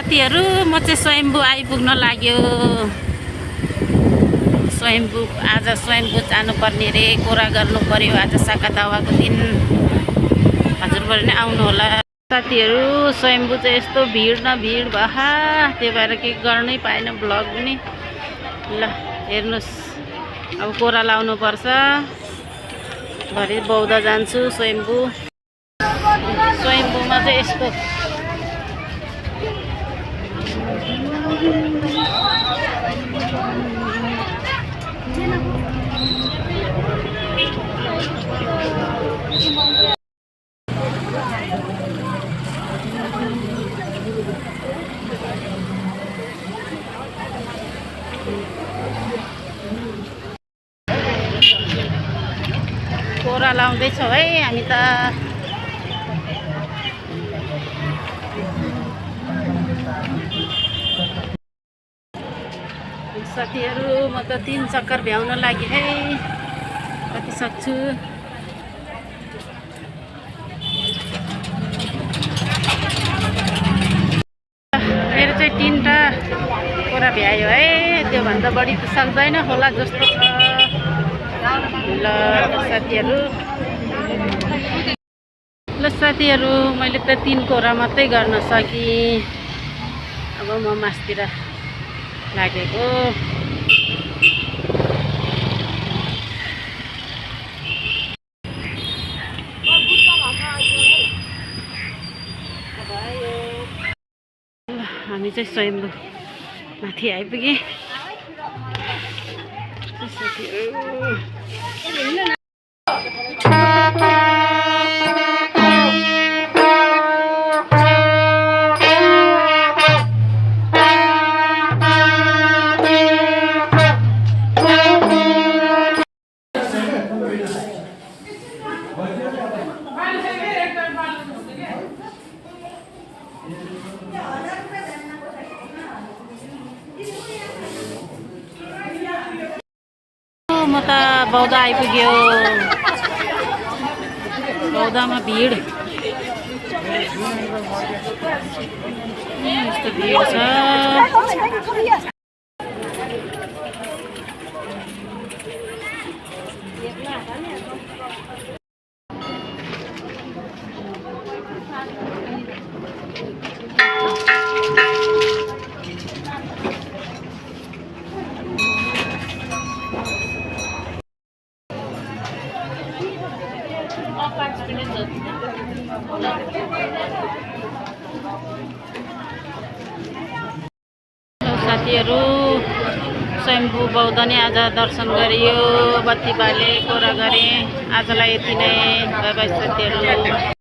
साथीहरू म चाहिँ स्वयम्भू आइपुग्न लाग्यो। स्वयम्भू आज स्वयम्भू जानुपर्ने रे, कोरा गर्नु पर्यो। आज साका दावाको दिन, हजुरबाट नै आउनु होला। साथीहरू स्वयम्भू चाहिँ यस्तो भिड न भिड भहा, त्यही भएर केही गर्नै पाएन भ्लग पनि। ल हेर्नुहोस्, अब कोरा लाउनु पर्छ। भरे बौद्ध जान्छु स्वयम्भू। स्वयम्भूमा चाहिँ यस्तो कोरा लाउँदैछौँ है हामी त। साथीहरू म त 3 चक्कर भ्याउन लागि है, कति सक्छु। मेरो चाहिँ 3टा कोरा भ्यायो है, त्योभन्दा बढी त सक्दैन होला जस्तो छ। ल साथीहरू, मैले त 3 कोरा मात्रै गर्न सकेँ। अब म मासतिर लागेको। हामी चाहिँ स्वयम्भू माथि आइपुगे। म त बौद्ध आइपुग्यो। बौद्धमा भिड यस्तो भिड छ। साथीहरू स्वयम्भू बौद्ध नै आज दर्शन गरियो, बत्ती बाले, कोरा गरेँ। आजलाई यति नै। बाइ बाइ साथीहरू।